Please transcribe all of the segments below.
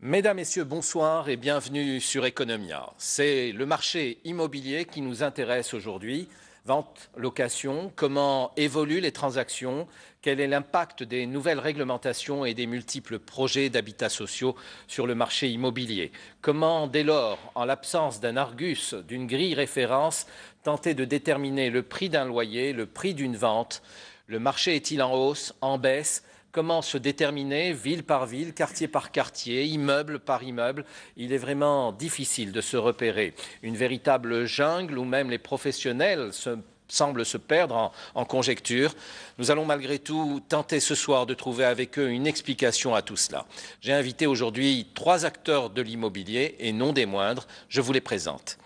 Mesdames, Messieurs, bonsoir et bienvenue sur Economia. C'est le marché immobilier qui nous intéresse aujourd'hui. Vente, location, comment évoluent les transactions, quel est l'impact des nouvelles réglementations et des multiples projets d'habitats sociaux sur le marché immobilier. Comment, dès lors, en l'absence d'un argus, d'une grille référence, tenter de déterminer le prix d'un loyer, le prix d'une vente. Le marché est-il en hausse, en baisse? Comment se déterminer ville par ville, quartier par quartier, immeuble par immeuble? Il est vraiment difficile de se repérer. Une véritable jungle où même les professionnels semblent se perdre en conjecture. Nous allons malgré tout tenter ce soir de trouver avec eux une explication à tout cela. J'ai invité aujourd'hui 3 acteurs de l'immobilier et non des moindres. Je vous les présente.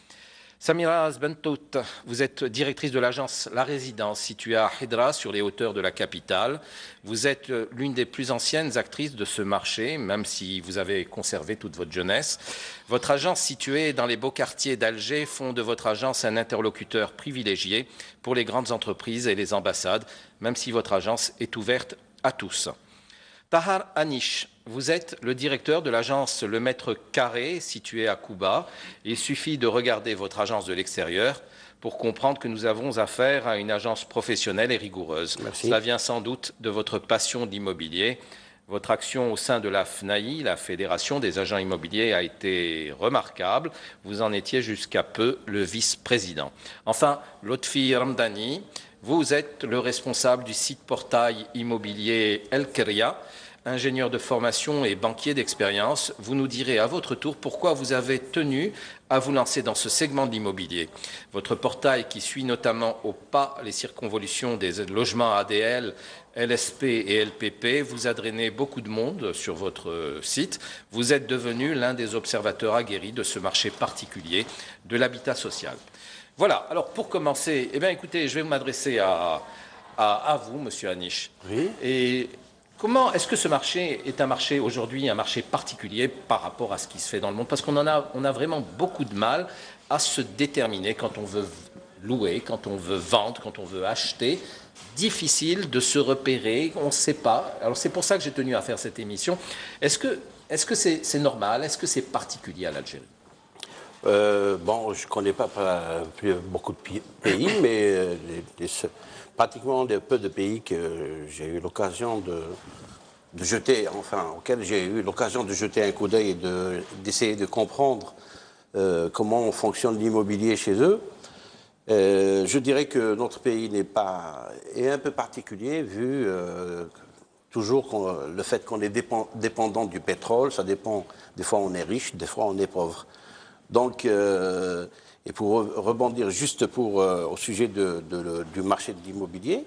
Samira Sbentout, vous êtes directrice de l'agence La Résidence située à Hydra sur les hauteurs de la capitale. Vous êtes l'une des plus anciennes actrices de ce marché, même si vous avez conservé toute votre jeunesse. Votre agence située dans les beaux quartiers d'Alger font de votre agence un interlocuteur privilégié pour les grandes entreprises et les ambassades, même si votre agence est ouverte à tous. Tahar Anish, vous êtes le directeur de l'agence Le Mètre Carré, située à Cuba. Il suffit de regarder votre agence de l'extérieur pour comprendre que nous avons affaire à une agence professionnelle et rigoureuse. Merci. Cela vient sans doute de votre passion de l'immobilier. Votre action au sein de la FNAI, la Fédération des agents immobiliers, a été remarquable. Vous en étiez jusqu'à peu le vice-président. Enfin, Lotfi Ramdani, vous êtes le responsable du site portail immobilier El Keria. Ingénieur de formation et banquier d'expérience, vous nous direz à votre tour pourquoi vous avez tenu à vous lancer dans ce segment de l'immobilier. Votre portail, qui suit notamment au pas les circonvolutions des logements ADL, LSP et LPP, vous a drainé beaucoup de monde sur votre site. Vous êtes devenu l'un des observateurs aguerris de ce marché particulier de l'habitat social. Voilà, alors pour commencer, écoutez, je vais m'adresser à vous, Monsieur Anish. Oui. Et comment est-ce que ce marché est un marché aujourd'hui, un marché particulier par rapport à ce qui se fait dans le monde? Parce qu'on a vraiment beaucoup de mal à se déterminer quand on veut louer, quand on veut vendre, quand on veut acheter. Difficile de se repérer, on ne sait pas. Alors c'est pour ça que j'ai tenu à faire cette émission. Est-ce que c'est normal? Est-ce que c'est particulier à l'Algérie? Bon, je ne connais pas beaucoup de pays, mais pratiquement peu de pays que j'ai eu l'occasion de jeter, enfin, auxquels j'ai eu l'occasion de jeter un coup d'œil et d'essayer de comprendre comment fonctionne l'immobilier chez eux. Je dirais que notre pays est un peu particulier vu toujours le fait qu'on est dépendant du pétrole. Ça dépend, des fois on est riche, des fois on est pauvre. Donc, et pour rebondir juste au sujet du marché de l'immobilier,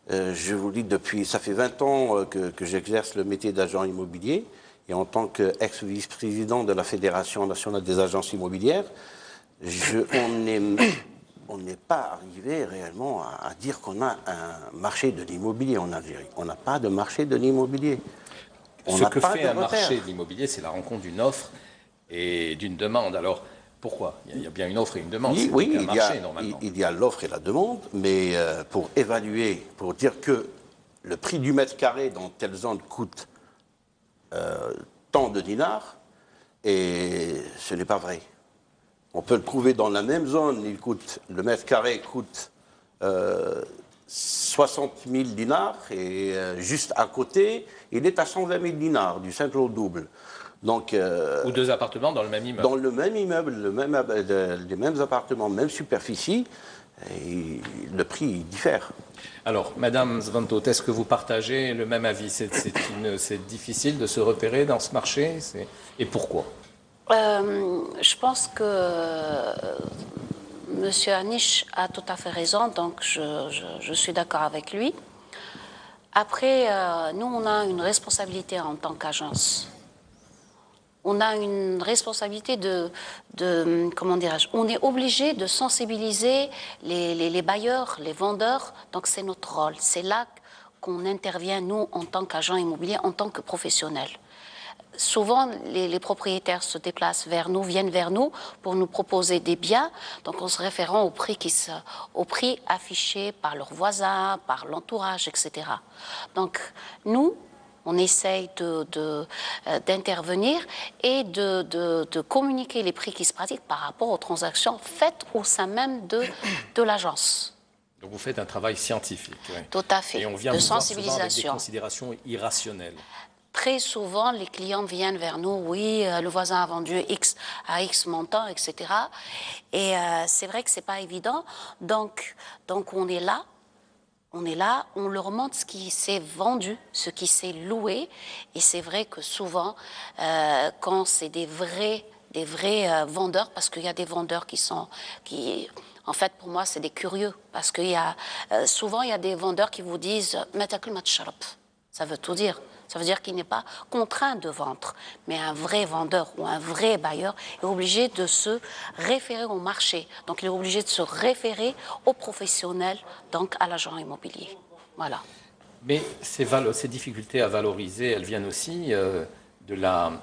je vous dis ça fait 20 ans que j'exerce le métier d'agent immobilier, et en tant qu'ex-vice-président de la Fédération nationale des agences immobilières, on n'est pas arrivé réellement à dire qu'on a un marché de l'immobilier en Algérie. On n'a pas de marché de l'immobilier. Ce que fait un marché de l'immobilier, c'est la rencontre d'une offre et d'une demande. Alors, pourquoi? Il y a bien une offre et une demande. Oui, un marché, normalement. il y a l'offre et la demande, mais pour évaluer, pour dire que le prix du mètre carré dans telle zone coûte tant de dinars, et ce n'est pas vrai. On peut le trouver dans la même zone, le mètre carré coûte 60 000 dinars, et juste à côté, il est à 120 000 dinars, du simple au double. Donc, ou 2 appartements dans le même immeuble. Dans le même immeuble, les mêmes appartements, même superficie, et le prix diffère. Alors, Madame Sbentout, est-ce que vous partagez le même avis? C'est difficile de se repérer dans ce marché, et pourquoi? Je pense que M. Anish a tout à fait raison, donc je suis d'accord avec lui. Après, nous, on a une responsabilité en tant qu'agence. On a une responsabilité comment dirais-je, on est obligé de sensibiliser les bailleurs, les vendeurs, donc c'est notre rôle. C'est là qu'on intervient, nous, en tant qu'agents immobiliers, en tant que professionnels. Souvent, les propriétaires se déplacent vers nous, viennent vers nous pour nous proposer des biens, donc en se référant au prix affiché par leurs voisins, par l'entourage, etc. Donc, nous, on essaye d'intervenir et de communiquer les prix qui se pratiquent par rapport aux transactions faites au sein même de l'agence. Donc vous faites un travail scientifique. Oui. Tout à fait, et on vient de vous voir souvent avec des sensibilisation. considérations irrationnelles. Très souvent, les clients viennent vers nous, oui, le voisin a vendu X à X montant, etc. Et c'est vrai que c'est pas évident. Donc on est là, on leur montre ce qui s'est vendu, ce qui s'est loué. Et c'est vrai que souvent, quand c'est des vrais vendeurs, parce qu'il y a des vendeurs en fait, pour moi, c'est des curieux, parce qu'il y a souvent il y a des vendeurs qui vous disent "Matakul matcharab". Ça veut tout dire. Ça veut dire qu'il n'est pas contraint de vendre, mais un vrai vendeur ou un vrai bailleur est obligé de se référer au marché. Donc, il est obligé de se référer aux professionnels, donc à l'agent immobilier. Voilà. Mais ces difficultés à valoriser, elles viennent aussi de la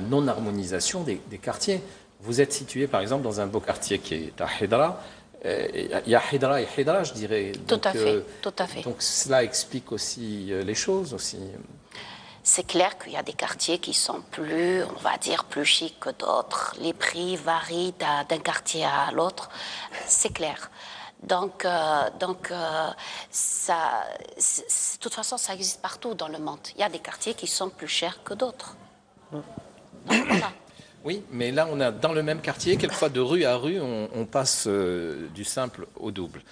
non-harmonisation des quartiers. Vous êtes situé, par exemple, dans un beau quartier qui est à Hidra. Il y a Hidra et Hidra, je dirais. Tout à fait. Donc cela explique aussi les choses aussi. C'est clair qu'il y a des quartiers qui sont plus, on va dire, plus chics que d'autres. Les prix varient d'un quartier à l'autre. C'est clair. Donc, ça, de toute façon, ça existe partout dans le monde. Il y a des quartiers qui sont plus chers que d'autres. Donc, voilà. Oui, mais là, on a dans le même quartier, quelquefois de rue à rue, on passe du simple au double.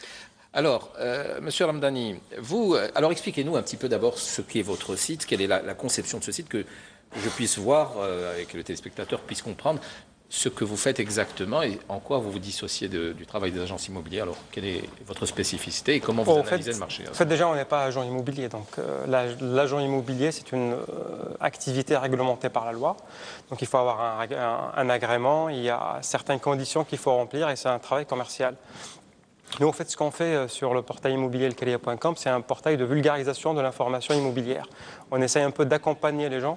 Alors, Monsieur Ramdani, vous, alors expliquez-nous un petit peu d'abord ce qu'est votre site, quelle est la conception de ce site, que je puisse voir et que le téléspectateur puisse comprendre ce que vous faites exactement et en quoi vous vous dissociez du travail des agences immobilières. Alors, quelle est votre spécificité et comment vous analysez le marché? En fait, déjà, on n'est pas agent immobilier. Donc, l'agent immobilier, c'est une activité réglementée par la loi. Donc, il faut avoir un agrément, il y a certaines conditions qu'il faut remplir et c'est un travail commercial. Nous, en fait, ce qu'on fait sur le portail immobilier elkaria.com, c'est un portail de vulgarisation de l'information immobilière. On essaye un peu d'accompagner les gens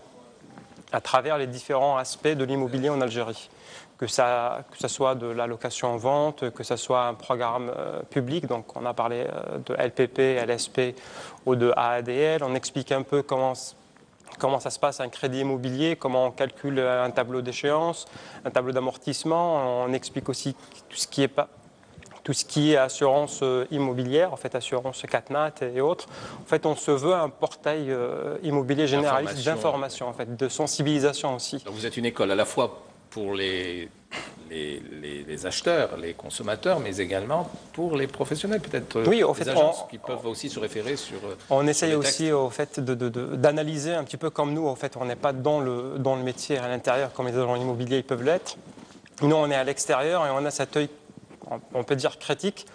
à travers les différents aspects de l'immobilier en Algérie. Que ça soit de la location en vente, que ce soit un programme public, donc on a parlé de LPP, LSP ou de AADL, on explique un peu comment ça se passe un crédit immobilier, comment on calcule un tableau d'échéance, un tableau d'amortissement, on explique aussi tout ce qui est assurance immobilière, en fait assurance CatNat et autres. En fait, on se veut un portail immobilier généraliste d'information, en fait, de sensibilisation aussi. Donc vous êtes une école à la fois pour les acheteurs, les consommateurs, mais également pour les professionnels, peut-être. Oui, au fait, les agences qui peuvent aussi se référer sur. On essaye aussi, au fait, d'analyser un petit peu comme nous. En fait, on n'est pas dans le métier à l'intérieur comme les agents immobiliers ils peuvent l'être. Nous, on est à l'extérieur et on a cet œil, on peut dire critique,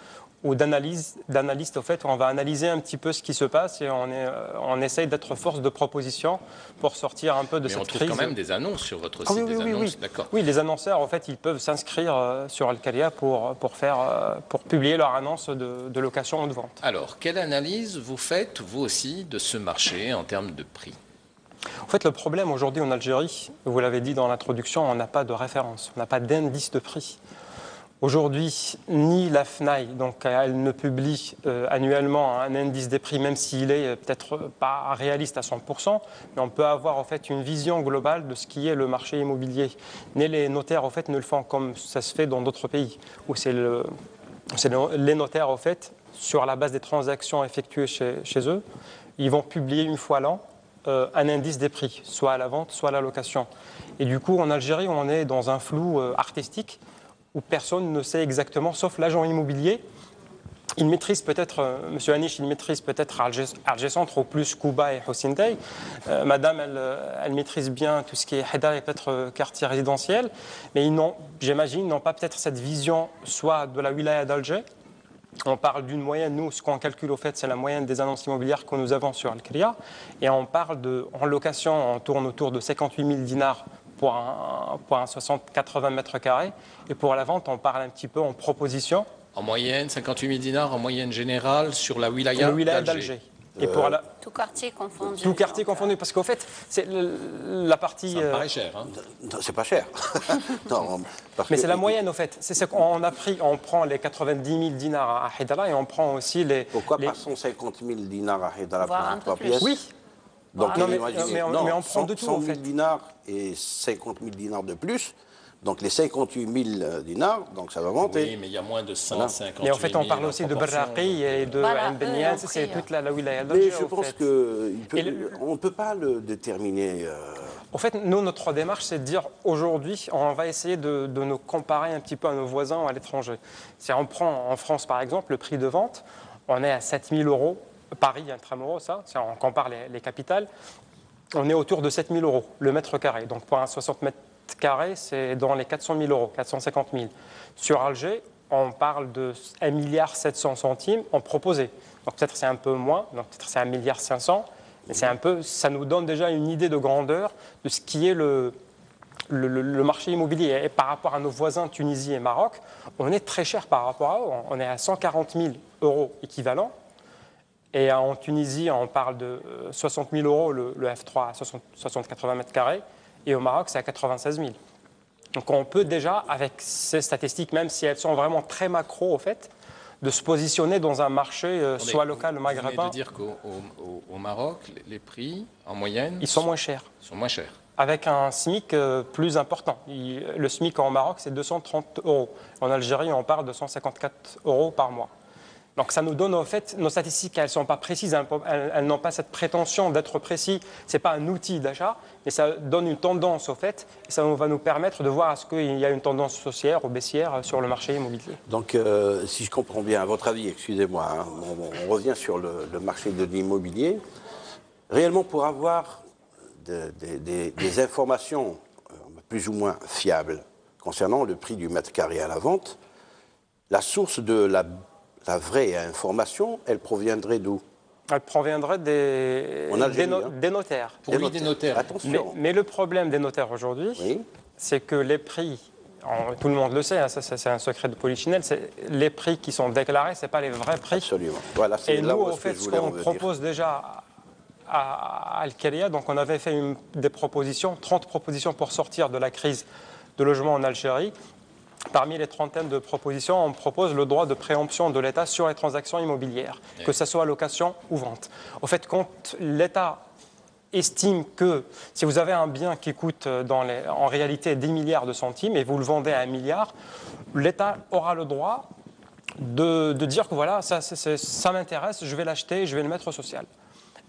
ou d'analyste, au fait, où on va analyser un petit peu ce qui se passe et on essaye d'être force de proposition pour sortir un peu de cette crise. Mais on trouve quand même des annonces sur votre site, oui. D'accord. Oui, les annonceurs, en fait, ils peuvent s'inscrire sur Alkaria pour publier leur annonce de location ou de vente. Alors, quelle analyse vous faites, vous aussi, de ce marché en termes de prix? En fait, le problème aujourd'hui en Algérie, vous l'avez dit dans l'introduction, on n'a pas de référence, on n'a pas d'indice de prix. Aujourd'hui, ni la FNAI, donc elle ne publie annuellement un indice des prix, même s'il est peut-être pas réaliste à 100%, mais on peut avoir en fait une vision globale de ce qui est le marché immobilier. Mais les notaires en fait ne le font comme ça se fait dans d'autres pays, où c'est les notaires en fait, sur la base des transactions effectuées chez eux, ils vont publier une fois l'an un indice des prix, soit à la vente, soit à la location. Et du coup, en Algérie, on est dans un flou artistique, où personne ne sait exactement, sauf l'agent immobilier. Il maîtrise peut-être, M. Anish, il maîtrise peut-être Alger Centre ou plus Kouba et Hossein Dey. Madame, elle maîtrise bien tout ce qui est Heda et peut-être quartier résidentiel, mais j'imagine, ils n'ont pas peut-être cette vision soit de la wilaya d'Alger. On parle d'une moyenne, nous, ce qu'on calcule au fait, c'est la moyenne des annonces immobilières que nous avons sur Alkaria. Et on parle en location, on tourne autour de 58 000 dinars pour un 80 mètres carrés. Et pour la vente, on parle un petit peu en proposition. En moyenne, 58 000 dinars, en moyenne générale, sur la wilaya d'Alger. Et pour tout quartier confondu. Tout quartier confondu, parce qu'au fait, c'est la partie. Ça me paraît cher. Hein. Non, c'est pas cher. Non, mais c'est la moyenne, au fait. C'est ce qu'on a pris. On prend les 90 000 dinars à Hidra et on prend aussi les. Pourquoi pas 150 000 dinars à Hidra pour un un 3 peu plus. pièces? Oui. Donc, Non, mais imaginez, mais on prend de tout, 100 en 000 fait. dinars et 50 000 dinars de plus. Donc, les 58 000 dinars, donc ça va monter. Oui, mais il y a moins de 150 000. Mais en fait, on parle aussi de Berraqi et de Voilà, Ain eux, Beniaz, ils ont c'est pris, toute la wilaya Mais d'Alger, je en pense fait. qu'on ne peut pas le déterminer. En fait, nous, notre démarche, c'est de dire aujourd'hui, on va essayer de nous comparer un petit peu à nos voisins à l'étranger. Si on prend en France, par exemple, le prix de vente, on est à 7 000 euros. Paris, intramuros, ça, si on compare les capitales, on est autour de 7 000 euros le mètre carré. Donc pour un 60 mètres carrés, c'est dans les 400 000 euros, 450 000. Sur Alger, on parle de 1,7 milliard en proposé. Donc peut-être c'est un peu moins, donc peut-être c'est 1,5 milliard. Mais c'est un peu, ça nous donne déjà une idée de grandeur de ce qui est le marché immobilier. Et par rapport à nos voisins Tunisie et Maroc, on est très cher par rapport à eux. On est à 140 000 euros équivalent. Et en Tunisie, on parle de 60 000 euros le F3 à 60-80 mètres carrés. Et au Maroc, c'est à 96 000. Donc on peut déjà, avec ces statistiques, même si elles sont vraiment très macro, au fait, de se positionner dans un marché soit local ou maghrébin. Vous venez de dire qu'au Maroc, les prix, en moyenne, ils sont moins chers. Ils sont moins chers. Avec un SMIC plus important. Le SMIC en Maroc, c'est 230 euros. En Algérie, on parle de 154 euros par mois. Donc ça nous donne, en fait, nos statistiques, elles ne sont pas précises, elles n'ont pas cette prétention d'être précis. Ce n'est pas un outil d'achat, mais ça donne une tendance, au fait, et ça va nous permettre de voir est-ce qu'il y a une tendance haussière ou baissière sur le marché immobilier. Donc, si je comprends bien, à votre avis, excusez-moi, hein, on revient sur le marché de l'immobilier. Réellement, pour avoir des informations plus ou moins fiables concernant le prix du mètre carré à la vente, la source de la vraie information, elle proviendrait d'où? Elle proviendrait des notaires. Oui, des notaires. Attention. Mais le problème des notaires aujourd'hui, Oui. c'est que les prix, tout le monde le sait, hein, ça, c'est un secret de polichinelle, les prix qui sont déclarés, ce n'est pas les vrais prix. Absolument. Voilà, c'est Et là nous, où en fait, je ce voulais en qu'on venir. propose déjà à Al-Khalia, donc on avait fait des propositions, 30 propositions pour sortir de la crise de logement en Algérie. Parmi les trentaines de propositions, on propose le droit de préemption de l'État sur les transactions immobilières, que ce soit location ou vente. Au fait, quand l'État estime que si vous avez un bien qui coûte en réalité 10 milliards de centimes et vous le vendez à 1 milliard, l'État aura le droit de dire que voilà, ça m'intéresse, je vais l'acheter, je vais le mettre au social.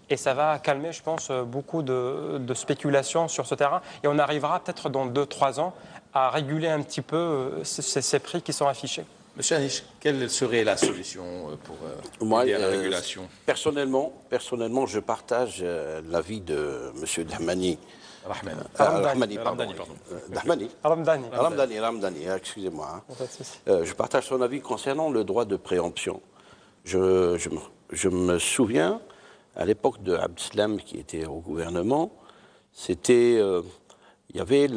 Et ça va calmer, je pense, beaucoup de spéculation sur ce terrain. Et on arrivera peut-être dans 2-3 ans à réguler un petit peu ces prix qui sont affichés. Monsieur Anish, quelle serait la solution pour aider à la régulation? Personnellement, je partage l'avis de M. Dahmani. Ramdani, excusez-moi. Je partage son avis concernant le droit de préemption. Je me souviens, à l'époque de Abdeslam, qui était au gouvernement, il y avait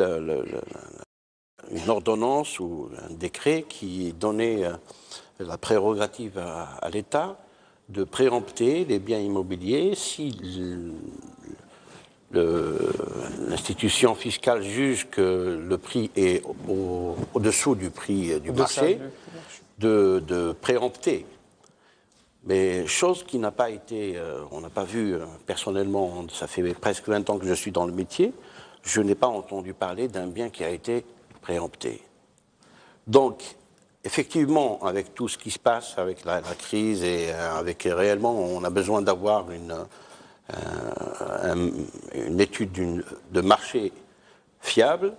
une ordonnance ou un décret qui donnait la prérogative à l'État de préempter les biens immobiliers si l'institution fiscale juge que le prix est au-dessous du prix du marché, de préempter. Mais chose qui n'a pas été, on n'a pas vu personnellement, ça fait presque 20 ans que je suis dans le métier, je n'ai pas entendu parler d'un bien qui a été préempté. Donc, effectivement, avec tout ce qui se passe, avec la crise et avec réellement, on a besoin d'avoir une étude de marché fiable.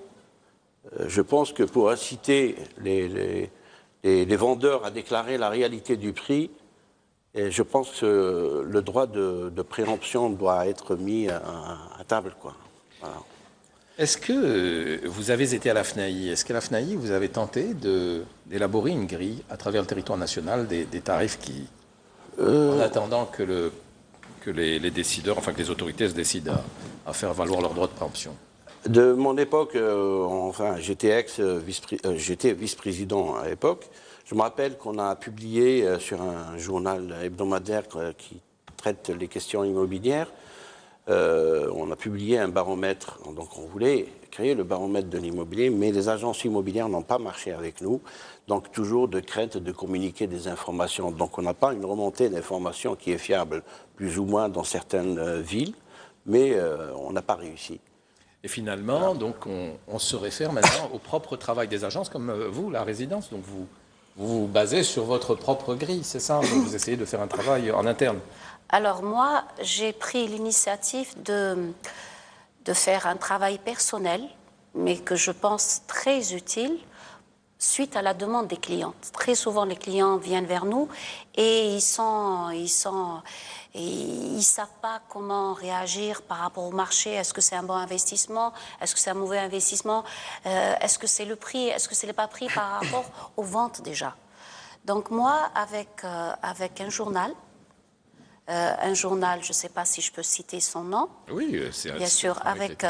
Je pense que pour inciter les vendeurs à déclarer la réalité du prix, et je pense que le droit de préemption doit être mis à table, quoi. Voilà. Est-ce que vous avez été à la FNAI? Est-ce qu'à la FNAI, vous avez tenté d'élaborer une grille à travers le territoire national des tarifs en attendant que les décideurs, enfin que les autorités se décident à faire valoir leur droit de préemption? De mon époque, j'étais vice-président à l'époque. Je me rappelle qu'on a publié sur un journal hebdomadaire qui traite les questions immobilières, on a publié un baromètre. Donc on voulait créer le baromètre de l'immobilier, mais les agences immobilières n'ont pas marché avec nous. Donc toujours de crainte de communiquer des informations. Donc on n'a pas une remontée d'informations qui est fiable, plus ou moins dans certaines villes. mais on n'a pas réussi. Et finalement, donc, on se réfère maintenant au propre travail des agences, comme vous, la résidence. Donc, vous vous basez sur votre propre grille, c'est ça? Donc, vous essayez de faire un travail en interne. Alors moi, j'ai pris l'initiative de faire un travail personnel, mais que je pense très utile, suite à la demande des clients. Très souvent, les clients viennent vers nous et ils savent pas comment réagir par rapport au marché. Est-ce que c'est un bon investissement? Est-ce que c'est un mauvais investissement? Est-ce que c'est le prix? Est-ce que c'est pas prix par rapport aux ventes déjà? Donc moi, avec un journal, je ne sais pas si je peux citer son nom. Oui, c'est bien sûr, avec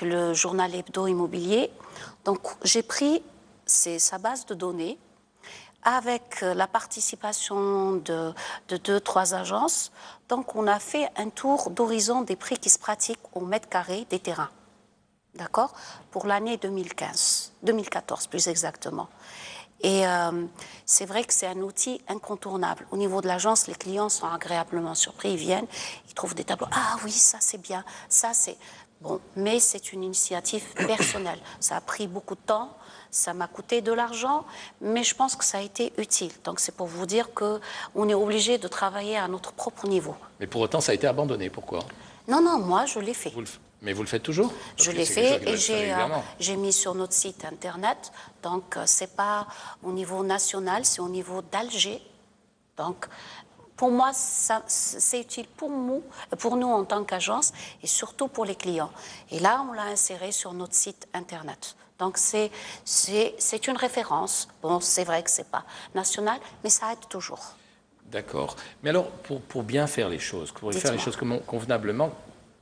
le journal Hebdo Immobilier. Donc j'ai pris sa base de données avec la participation de 2-3 agences. Donc on a fait un tour d'horizon des prix qui se pratiquent au mètre carré des terrains. D'accord? Pour l'année 2014 plus exactement. Et c'est vrai que c'est un outil incontournable. Au niveau de l'agence, les clients sont agréablement surpris. Ils viennent, ils trouvent des tableaux. Ah oui, ça c'est bien, ça c'est... Bon, mais c'est une initiative personnelle. Ça a pris beaucoup de temps, ça m'a coûté de l'argent, mais je pense que ça a été utile. Donc c'est pour vous dire qu'on est obligé de travailler à notre propre niveau. Mais pour autant, ça a été abandonné. Pourquoi? Non, moi je l'ai fait. Mais vous le faites toujours? Je l'ai fait et j'ai mis sur notre site internet. Donc, ce n'est pas au niveau national, c'est au niveau d'Alger. Donc, pour moi, c'est utile pour nous en tant qu'agence et surtout pour les clients. Et là, on l'a inséré sur notre site internet. Donc, c'est une référence. Bon, c'est vrai que ce n'est pas national, mais ça aide toujours. D'accord. Mais alors, pour bien faire les choses, pour faire les choses convenablement,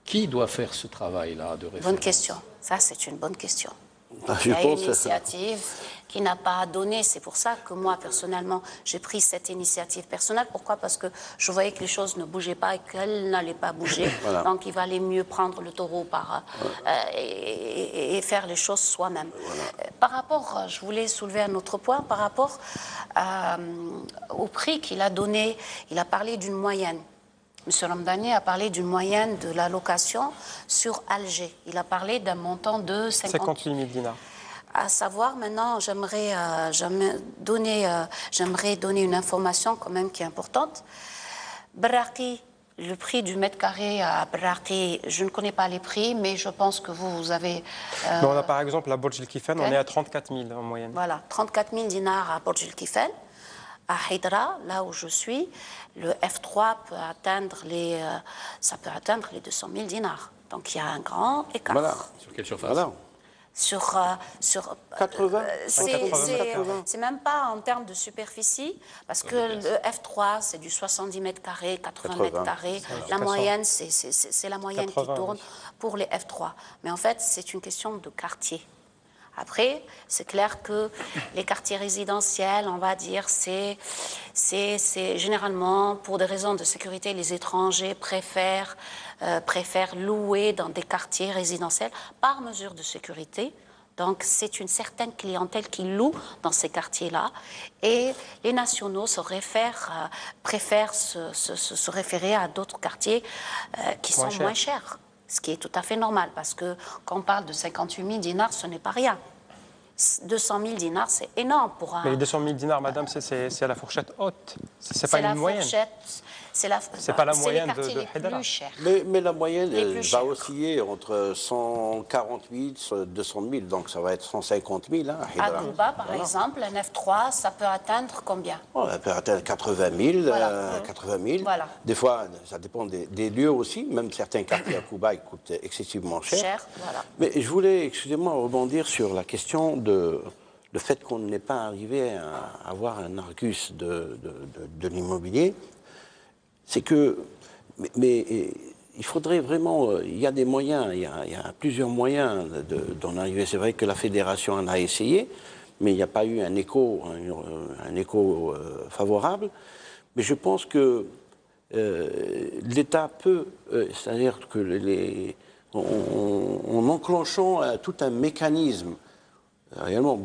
qui doit faire ce travail-là de référence? Bonne question. Ça, c'est une bonne question. Je Il y a une pense initiative qui n'a pas donné. C'est pour ça que moi, personnellement, j'ai pris cette initiative personnelle. Pourquoi? Parce que je voyais que les choses ne bougeaient pas et qu'elles n'allaient pas bouger. Voilà. Donc, il valait mieux prendre le taureau et faire les choses soi-même. Voilà. Par rapport, je voulais soulever un autre point, par rapport au prix qu'il a donné. Il a parlé d'une moyenne. M. Ramdani a parlé d'une moyenne de la location sur Alger. Il a parlé d'un montant de 58 000 dinars. À savoir, maintenant, j'aimerais donner une information quand même qui est importante. Braqi, le prix du mètre carré à Braqi, je ne connais pas les prix, mais je pense que vous avez... on a par exemple à Burj El Kifan, on est à 34 000 en moyenne. Voilà, 34 000 dinars à Burj El Kifan. À Hydra, là où je suis, le F3 peut atteindre les 200 000 dinars. Donc il y a un grand écart. Voilà. Sur quelle surface? Voilà. Sur 80. C'est même pas en termes de superficie, parce que le F3, c'est du 70 mètres carrés, 80 mètres carrés. La moyenne, c'est la moyenne 80, qui tourne pour les F3. Mais en fait, c'est une question de quartier. Après, c'est clair que les quartiers résidentiels, on va dire, c'est généralement, pour des raisons de sécurité, les étrangers préfèrent louer dans des quartiers résidentiels par mesure de sécurité. Donc, c'est une certaine clientèle qui loue dans ces quartiers-là. Et les nationaux préfèrent se référer à d'autres quartiers qui sont moins chers. Ce qui est tout à fait normal, parce que quand on parle de 58 000 dinars, ce n'est pas rien. 200 000 dinars, c'est énorme pour un... Mais les 200 000 dinars, madame, c'est la fourchette haute. C'est pas une moyenne. C'est pas la moyenne de Hydra. Mais la moyenne va osciller entre 148 et 200 000, donc ça va être 150 000. Hein, à Touba, par exemple, un F3, ça peut atteindre combien? Ça peut atteindre 80 000. Voilà. 80 000. Voilà. Des fois, ça dépend des lieux aussi. Même certains quartiers à Touba, ils coûtent excessivement cher. Voilà. Mais je voulais, excusez-moi, rebondir sur la question le fait qu'on n'ait pas arrivé à avoir un Argus de l'immobilier. C'est que, mais il faudrait vraiment, il y a des moyens, il y a plusieurs moyens d'en arriver. C'est vrai que la fédération en a essayé, mais il n'y a pas eu un écho favorable. Mais je pense que l'État peut, c'est-à-dire que en enclenchant tout un mécanisme, réellement,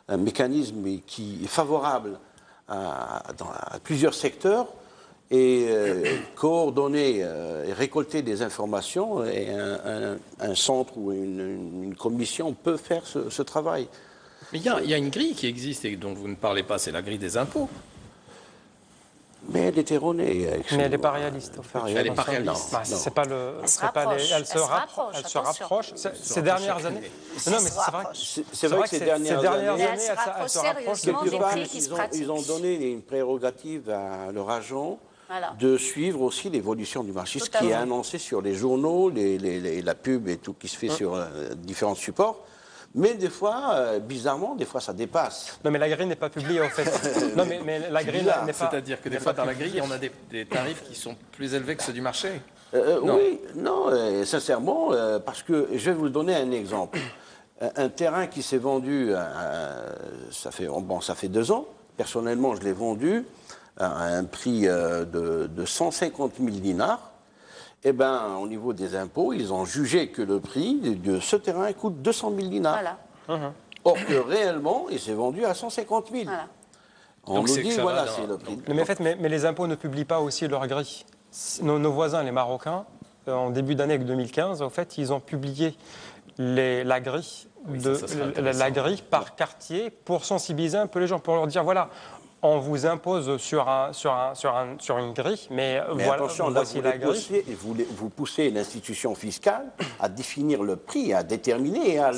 un mécanisme qui est favorable à plusieurs secteurs, et coordonner et récolter des informations, et un centre ou une commission peut faire ce travail. Mais il y a une grille qui existe et dont vous ne parlez pas, c'est la grille des impôts. Mais elle est erronée. Mais elle n'est pas réaliste. Au fait. Elle n'est pas réaliste. Bah, c'est pas le. Elle se rapproche. Elle se rapproche. Ces dernières années. Non, mais c'est vrai que ces dernières années, elle se rapproche sérieusement des prix qui se pratiquent. Ils ont donné une prérogative à leur agent Voilà. de suivre aussi l'évolution du marché, ce qui est annoncé sur les journaux, la pub et tout qui se fait sur différents supports. Mais des fois, bizarrement, des fois ça dépasse. Non, mais la grille n'est pas publiée, en fait. Non, mais la grille n'est pas... C'est-à-dire que des fois, dans la grille, on a des tarifs qui sont plus élevés que ceux du marché. Non. Oui, non, sincèrement, parce que je vais vous donner un exemple. Un terrain qui s'est vendu, ça fait 2 ans. Personnellement, je l'ai vendu à un prix de 150 000 dinars. Eh bien, au niveau des impôts, ils ont jugé que le prix de ce terrain coûte 200 000 dinars. Voilà. Or que réellement, il s'est vendu à 150 000. Voilà. On nous dit, voilà, c'est le prix. Mais les impôts ne publient pas aussi leur grille. Nos voisins, les Marocains, en début d'année 2015, en fait, ils ont publié la grille, la grille par quartier pour sensibiliser un peu les gens, pour leur dire, voilà, on vous impose sur une grille, mais voilà, attention, voici la grille. Vous poussez l'institution fiscale à définir le prix, à déterminer et à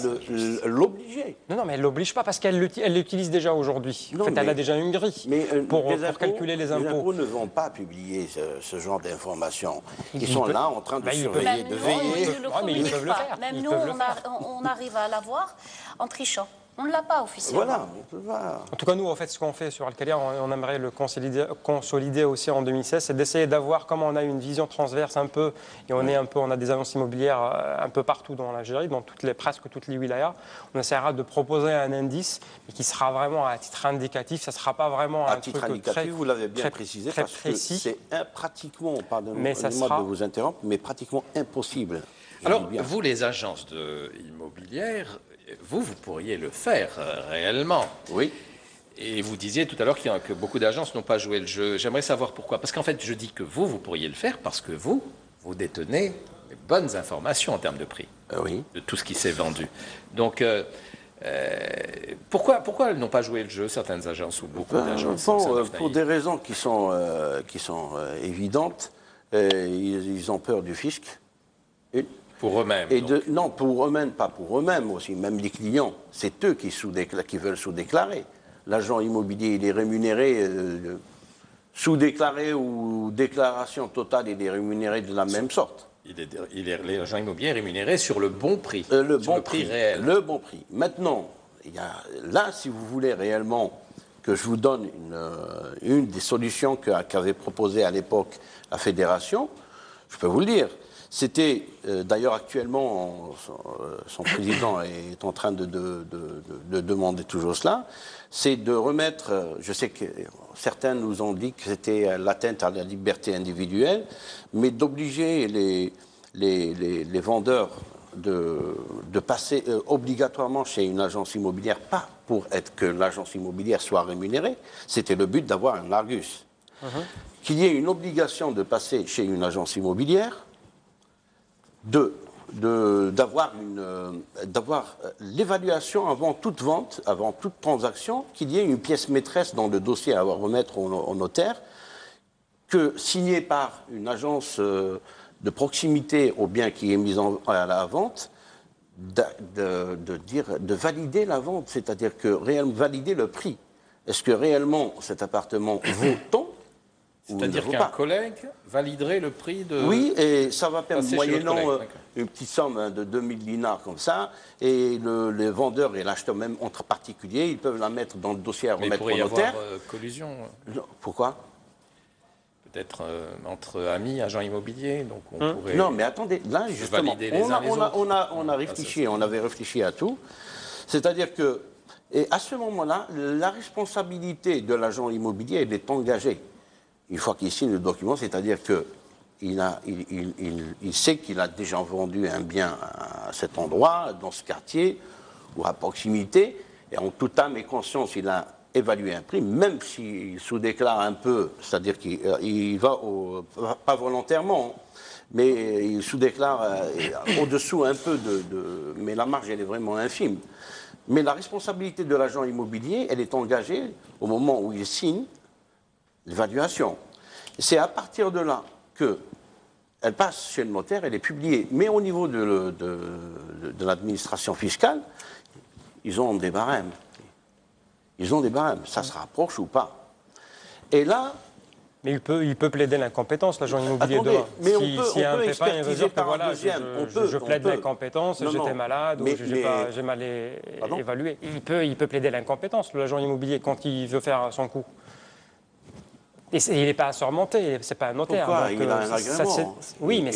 l'obliger. Non, mais elle ne l'oblige pas parce qu'elle l'utilise déjà aujourd'hui. En fait, elle a déjà une grille pour calculer les impôts. Les impôts ne vont pas publier ce genre d'informations. Ils sont là en train de surveiller, de veiller. Mais ils peuvent le faire. Même nous, on arrive à l'avoir en trichant. On ne l'a pas officiellement. Voilà, on peut pas. En tout cas, nous, en fait, ce qu'on fait sur Alcalia, on aimerait le consolider aussi en 2016, c'est d'essayer d'avoir, comme on a une vision transverse un peu, et on a des agences immobilières un peu partout dans l'Algérie, dans presque toutes les wilayas, on essaiera de proposer un indice, mais qui sera vraiment à titre indicatif, ça ne sera pas vraiment un titre truc indicatif, très, vous l'avez bien précisé, très parce précis. Que c'est pratiquement, pardonnez-moi de vous interrompre, mais pratiquement impossible. Alors, vous, les agences immobilières, vous pourriez le faire réellement. Oui. Et vous disiez tout à l'heure que beaucoup d'agences n'ont pas joué le jeu. J'aimerais savoir pourquoi. Parce qu'en fait, je dis que vous pourriez le faire parce que vous détenez les bonnes informations en termes de prix. Oui. De tout ce qui s'est vendu. Donc, pourquoi elles n'ont pas joué le jeu, certaines agences ou beaucoup d'agences pour des raisons qui sont évidentes. Ils ont peur du fisc. Pour eux-mêmes. Non, pour eux-mêmes, pas pour eux-mêmes aussi, même les clients. C'est eux qui veulent sous-déclarer. L'agent immobilier, il est rémunéré sous-déclaré ou déclaration totale, il est rémunéré de la même sorte. L'agent immobilier est rémunéré sur le bon prix. Le prix réel. Le bon prix. Maintenant, là, si vous voulez réellement que je vous donne une des solutions qu'avait proposé à l'époque la Fédération, je peux vous le dire. C'était, d'ailleurs actuellement, son président est en train de demander toujours cela, c'est de remettre, je sais que certains nous ont dit que c'était l'atteinte à la liberté individuelle, mais d'obliger les vendeurs de passer obligatoirement chez une agence immobilière, pas pour que l'agence immobilière soit rémunérée, c'était le but d'avoir un Argus. Qu'il y ait une obligation de passer chez une agence immobilière, d'avoir l'évaluation avant toute vente, avant toute transaction, qu'il y ait une pièce maîtresse dans le dossier à remettre au notaire, signée par une agence de proximité au bien qui est mis à la vente, de valider la vente, c'est-à-dire que valider le prix. Est-ce que réellement cet appartement vaut tant? C'est-à-dire qu'un collègue validerait le prix de... Oui, et ça va permettre, moyennant une petite somme de 2000 dinars comme ça, et les vendeurs et l'acheteur, même entre particuliers, ils peuvent la mettre dans le dossier à remettre au notaire. Mais il pourrait y avoir collusion. Non, pourquoi? Peut-être entre amis, agents immobiliers, donc on pourrait... Non, mais attendez, là, justement, on a réfléchi, on avait réfléchi à tout. C'est-à-dire que, et à ce moment-là, la responsabilité de l'agent immobilier, elle est engagée. Une fois qu'il signe le document, c'est-à-dire qu'il sait qu'il a déjà vendu un bien à cet endroit, dans ce quartier, ou à proximité, et en toute âme et conscience, il a évaluer un prix, même s'il sous-déclare un peu, c'est-à-dire qu'il va pas volontairement, mais il sous-déclare au-dessous un peu mais la marge, elle est vraiment infime. Mais la responsabilité de l'agent immobilier, elle est engagée au moment où il signe l'évaluation. C'est à partir de là qu'elle passe chez le notaire, elle est publiée. Mais au niveau de l'administration fiscale, ils ont des barèmes. Ils ont des barèmes. Ça se rapproche ou pas. Et là... Mais il peut plaider l'incompétence, l'agent immobilier Attendez, demain. mais si un pépin, il veut dire que par voilà, deuxième. je plaide l'incompétence, j'étais malade ou j'ai mal évalué. Il peut plaider l'incompétence, l'agent immobilier, quand il veut faire son coup. Et il n'est pas assermenté, c'est pas un notaire. Pourquoi? Donc, il a un agrément. Oui, mais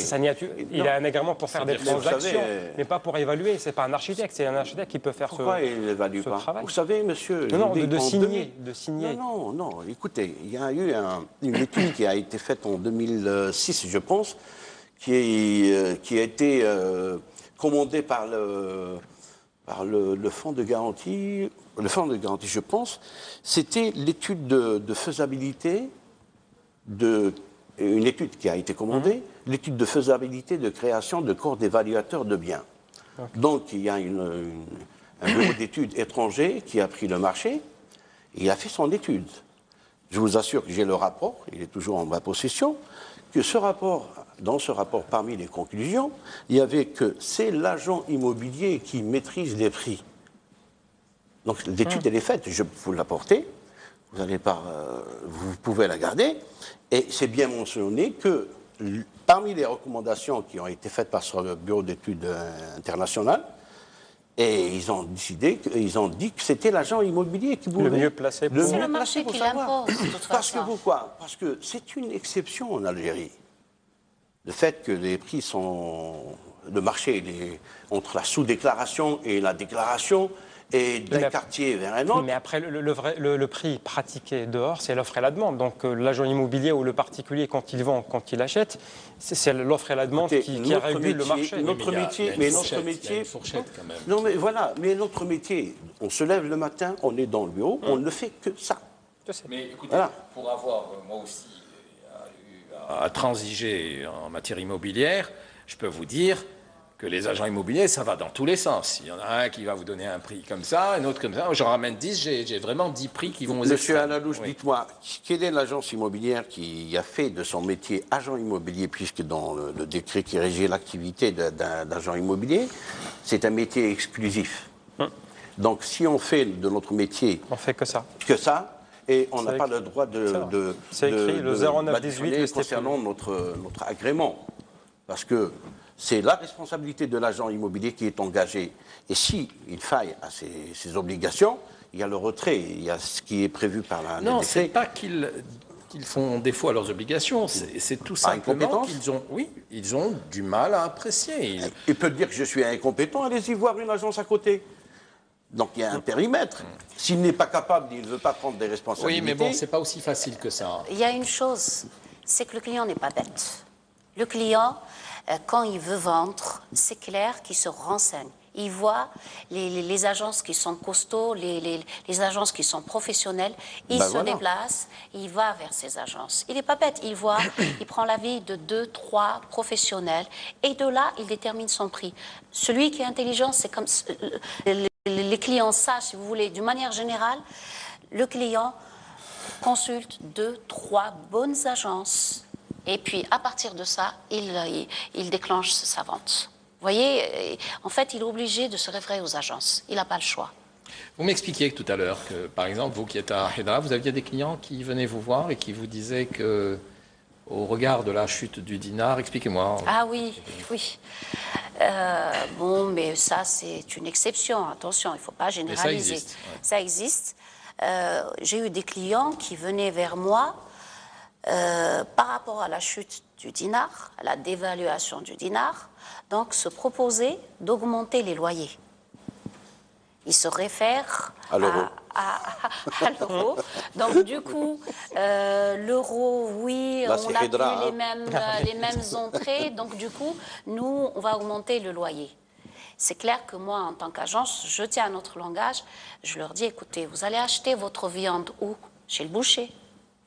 il a un agrément pour faire des transactions, mais pas pour évaluer. C'est pas un architecte, c'est un architecte qui peut faire Pourquoi il n'évalue pas travail. Vous savez, monsieur... Non, de signer. Non, écoutez, il y a eu une étude qui a été faite en 2006, je pense, qui a été commandée par le fonds de garantie, je pense. C'était l'étude de faisabilité, une étude qui a été commandée, l'étude de faisabilité de création de corps d'évaluateurs de biens. Okay. Donc, il y a un bureau d'études étranger qui a pris le marché et il a fait son étude. Je vous assure que j'ai le rapport, il est toujours en ma possession, que dans ce rapport, parmi les conclusions, il y avait que c'est l'agent immobilier qui maîtrise les prix. Donc, l'étude, elle est faite, je peux vous l'apporter, vous pouvez la garder, et c'est bien mentionné que parmi les recommandations qui ont été faites par ce bureau d'études international, et ils ont dit que c'était l'agent immobilier qui pouvait... Le mieux placé pour... C'est le marché qui l'impose, de toute façon. Pourquoi? Parce que c'est une exception en Algérie. Le fait que les prix sont... Le marché, entre la sous-déclaration et la déclaration, et d'un quartier vers un autre. Mais après, le prix pratiqué dehors, c'est l'offre et la demande. Donc l'agent immobilier ou le particulier, quand il vend, quand il achète, c'est l'offre et la demande qui régule le marché. Notre métier, il y a une fourchette quand même. Non, mais voilà, mais notre métier, on se lève le matin, on est dans le bureau, on ne fait que ça. Mais écoutez, pour avoir, moi aussi, à transiger en matière immobilière, je peux vous dire que les agents immobiliers, ça va dans tous les sens. Il y en a un qui va vous donner un prix comme ça, un autre comme ça. J'en ramène 10, j'ai vraiment 10 prix qui vont aux extrêmes. Monsieur Alalouche, dites-moi, quelle est l'agence immobilière qui a fait de son métier agent immobilier, puisque dans le décret qui régit l'activité d'agent immobilier, c'est un métier exclusif. Donc si on fait de notre métier... On fait que ça. Et on n'a pas le droit de c'est écrit le 0918 concernant notre agrément. Parce que c'est la responsabilité de l'agent immobilier qui est engagé. Et s'il faille à ses obligations, il y a le retrait, il y a ce qui est prévu par la... Non, ce n'est pas qu'ils font défaut à leurs obligations, c'est tout simplement qu'ils ont du mal à apprécier. Il peut dire que je suis incompétent, allez-y voir une agence à côté. Donc il y a un périmètre. S'il n'est pas capable, il ne veut pas prendre des responsabilités. Oui, mais bon, ce n'est pas aussi facile que ça. Il y a une chose, c'est que le client n'est pas bête. Le client, quand il veut vendre, c'est clair qu'il se renseigne. Il voit les agences qui sont costauds, les agences qui sont professionnelles. Il se déplace, il va vers ces agences. Il n'est pas bête. Il voit, il prend l'avis de 2, 3 professionnels. Et de là, il détermine son prix. Celui qui est intelligent, c'est comme... Les clients sachent, si vous voulez, d'une manière générale, le client consulte 2, 3 bonnes agences. Et puis, à partir de ça, il déclenche sa vente. Vous voyez, en fait, il est obligé de se référer aux agences. Il n'a pas le choix. Vous m'expliquiez tout à l'heure que, par exemple, vous qui êtes à Hedra, vous aviez des clients qui venaient vous voir et qui vous disaient que, au regard de la chute du dinar, expliquez-moi. Ah oui. Bon, mais ça, c'est une exception. Attention, il ne faut pas généraliser. Mais ça existe. J'ai eu des clients qui venaient vers moi par rapport à la chute du dinar, à la dévaluation du dinar, donc se proposer d'augmenter les loyers. Ils se réfèrent à l'euro. Donc du coup, l'euro, oui, là, on n'a plus les mêmes entrées. Donc du coup, nous, on va augmenter le loyer. C'est clair que moi, en tant qu'agence, je tiens à notre langage. Je leur dis, écoutez, vous allez acheter votre viande où? Chez le boucher.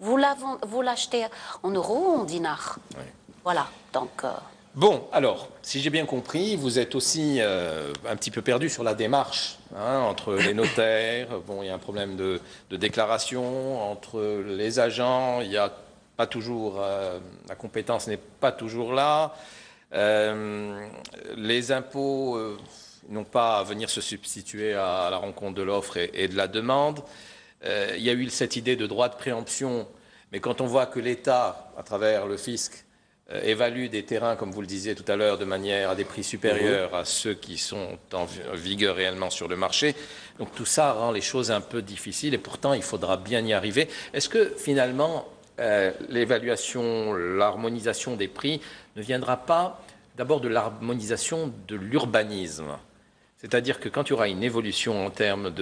Vous l'achetez en euros ou en dinars? Oui. Voilà, donc... Bon, alors, si j'ai bien compris, vous êtes aussi un petit peu perdu sur la démarche, hein, entre les notaires, bon, il y a un problème de déclaration, entre les agents, il n'y a pas toujours, la compétence n'est pas toujours là, les impôts n'ont pas à venir se substituer à la rencontre de l'offre et de la demande. Il y a eu cette idée de droit de préemption, mais quand on voit que l'État, à travers le fisc, évalue des terrains, comme vous le disiez tout à l'heure, de manière à des prix supérieurs à ceux qui sont en vigueur réellement sur le marché. Donc tout ça rend les choses un peu difficiles et pourtant il faudra bien y arriver. Est-ce que finalement l'évaluation, l'harmonisation des prix ne viendra pas d'abord de l'harmonisation de l'urbanisme ? C'est-à-dire que quand il y aura une évolution en termes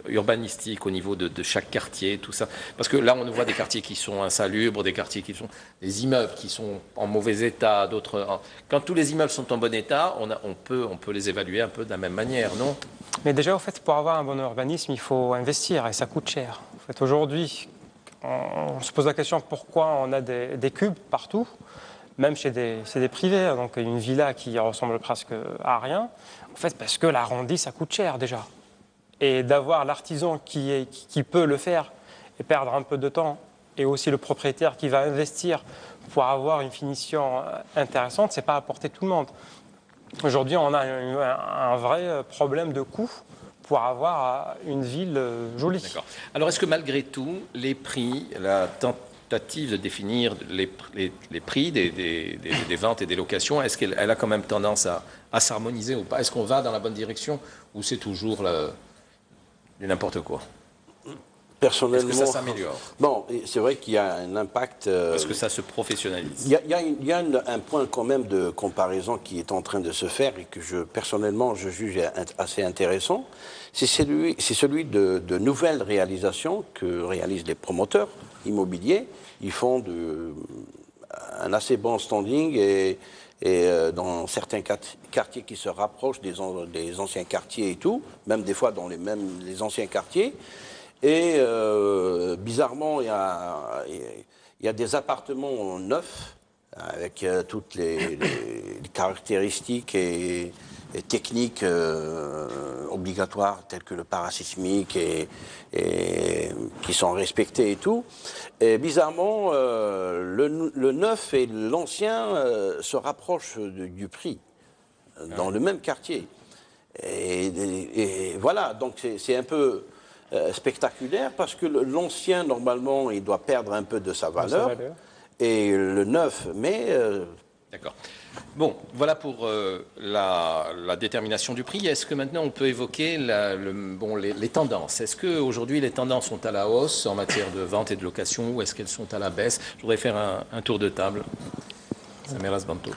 urbanistique au niveau de chaque quartier, tout ça, parce que là on voit des quartiers qui sont insalubres, des quartiers qui sont des immeubles qui sont en mauvais état, d'autres. Quand tous les immeubles sont en bon état, on peut les évaluer un peu de la même manière, non? Mais déjà, au fait, pour avoir un bon urbanisme, il faut investir et ça coûte cher. En fait, aujourd'hui, on se pose la question pourquoi on a des cubes partout. Même chez des privés, donc une villa qui ressemble presque à rien, en fait, parce que l'arrondi, ça coûte cher déjà. Et d'avoir l'artisan qui peut le faire et perdre un peu de temps, et aussi le propriétaire qui va investir pour avoir une finition intéressante, c'est pas apporter tout le monde. Aujourd'hui, on a un vrai problème de coût pour avoir une ville jolie. D'accord. Alors, est-ce que malgré tout, les prix, la tentative de définir les prix des ventes et des locations, est-ce qu'elle a quand même tendance à s'harmoniser ou pas? Est-ce qu'on va dans la bonne direction ou c'est toujours du n'importe quoi? Personnellement, est-ce que ça s'améliore? Bon, c'est vrai qu'il y a un impact. Est-ce que ça se professionnalise? Il y a un point quand même de comparaison qui est en train de se faire et que personnellement, je juge assez intéressant. C'est celui de nouvelles réalisations que réalisent les promoteurs immobiliers. Ils font un assez bon standing et dans certains quartiers qui se rapprochent des anciens quartiers et tout, même des fois dans les anciens quartiers. Et bizarrement, il y a des appartements neufs avec toutes les caractéristiques et techniques obligatoires telles que le parasismique et qui sont respectées et tout. Et bizarrement, le neuf et l'ancien se rapprochent du prix dans le même quartier. Et voilà, donc c'est un peu spectaculaire parce que l'ancien, normalement, il doit perdre un peu de sa valeur. Et le neuf, mais... D'accord. Bon, voilà pour la détermination du prix. Est-ce que maintenant on peut évoquer les tendances? Est-ce qu'aujourd'hui les tendances sont à la hausse en matière de vente et de location ou est-ce qu'elles sont à la baisse? Je voudrais faire un tour de table. Samira Sbantout.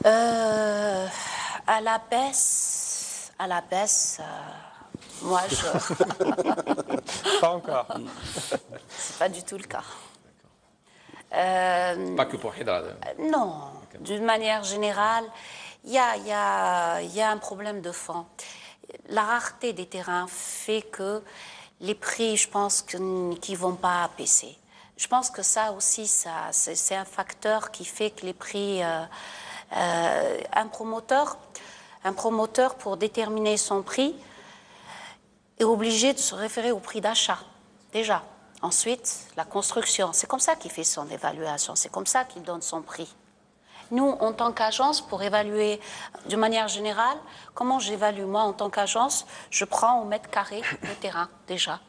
À la baisse, moi Pas encore. C'est pas du tout le cas. Pas que pour Hydra. Non, d'une manière générale, il y a un problème de fond. La rareté des terrains fait que les prix, je pense, qu'ils ne vont pas baisser. Je pense que ça aussi, c'est un facteur qui fait que les prix... un promoteur, pour déterminer son prix, est obligé de se référer au prix d'achat, déjà. Ensuite, la construction, c'est comme ça qu'il fait son évaluation, c'est comme ça qu'il donne son prix. Nous, en tant qu'agence, pour évaluer de manière générale, comment j'évalue moi en tant qu'agence? Je prends au mètre carré le terrain, déjà.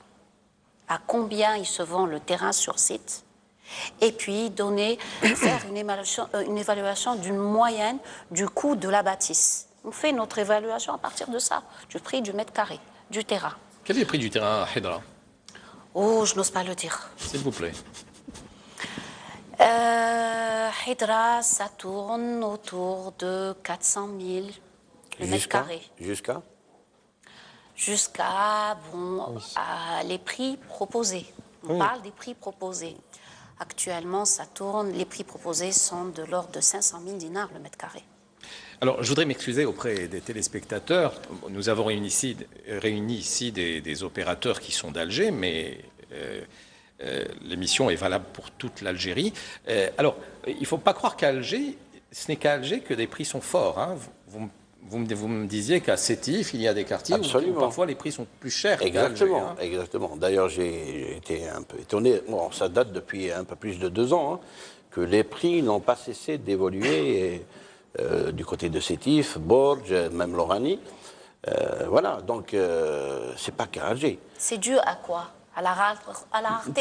À combien il se vend le terrain sur site? Et puis faire une évaluation d'une moyenne du coût de la bâtisse. On fait notre évaluation à partir de ça, du prix du mètre carré, du terrain. Quel est le prix du terrain à Hydra? Oh, je n'ose pas le dire. S'il vous plaît. Hydra, ça tourne autour de 400 000 le mètre carré. Jusqu'à les prix proposés. On parle des prix proposés. Actuellement, ça tourne, les prix proposés sont de l'ordre de 500 000 dinars le mètre carré. Alors, je voudrais m'excuser auprès des téléspectateurs. Nous avons réuni ici des opérateurs qui sont d'Alger, mais l'émission est valable pour toute l'Algérie. Alors, il ne faut pas croire qu'Alger, ce n'est qu'à Alger que les prix sont forts. Hein. Vous me disiez qu'à Sétif, il y a des quartiers où parfois les prix sont plus chers. Exactement, qu'à Alger, exactement. D'ailleurs, j'ai été un peu étonné. Bon, ça date depuis un peu plus de 2 ans, hein, que les prix n'ont pas cessé d'évoluer du côté de Sétif, Borj, même Lorani. Voilà, donc c'est pas qu'à Alger. C'est dû à quoi? À la rareté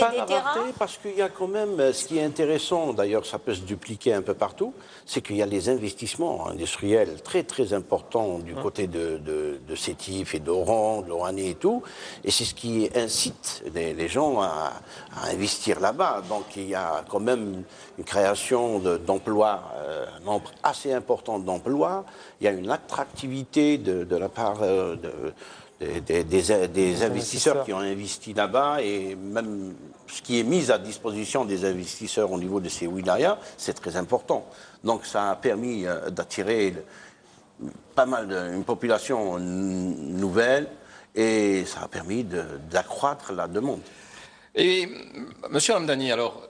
Pas des la terrains? rareté, parce qu'il y a quand même, ce qui est intéressant, d'ailleurs ça peut se dupliquer un peu partout, c'est qu'il y a les investissements industriels très très importants du côté de Sétif et d'Oran, de l'Oranie et tout, et c'est ce qui incite les gens à investir là-bas. Donc il y a quand même une création d'emplois, un nombre assez important d'emplois, il y a une attractivité de la part des investisseurs qui ont investi là-bas, et même ce qui est mis à disposition des investisseurs au niveau de ces wilayas, c'est très important. Donc ça a permis d'attirer pas mal une population nouvelle, et ça a permis d'accroître la demande. Et Monsieur Hamdani, alors,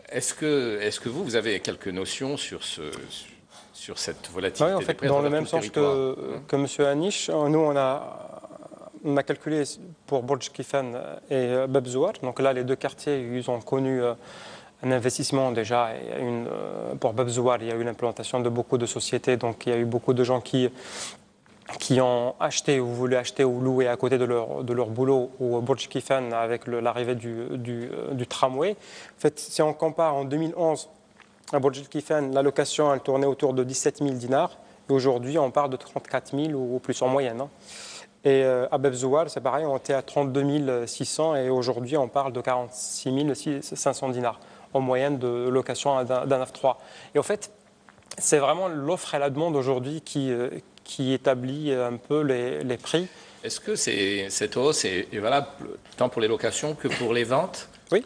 est-ce que vous avez quelques notions sur cette volatilité? Oui, en fait, dans le même sens que M. Anish, nous, on a calculé pour Borj Kifan et Bab Zouar. Donc là, les deux quartiers, ils ont connu un investissement déjà. Pour Bab Zouar, il y a eu l'implantation de beaucoup de sociétés. Donc il y a eu beaucoup de gens qui ont acheté ou voulu acheter ou louer à côté de leur boulot, ou Borj Kifan avec l'arrivée du tramway. En fait, si on compare en 2011, à Borj Kifan, la location, elle tournait autour de 17 000 dinars. Et aujourd'hui, on part de 34 000 ou plus en moyenne. Hein. Et à Bab Zouar, c'est pareil, on était à 32 600 et aujourd'hui, on parle de 46 500 dinars en moyenne de location d'un F3. Et en fait, c'est vraiment l'offre et la demande aujourd'hui qui établit un peu les prix. Est-ce que cette hausse est valable tant pour les locations que pour les ventes? Oui.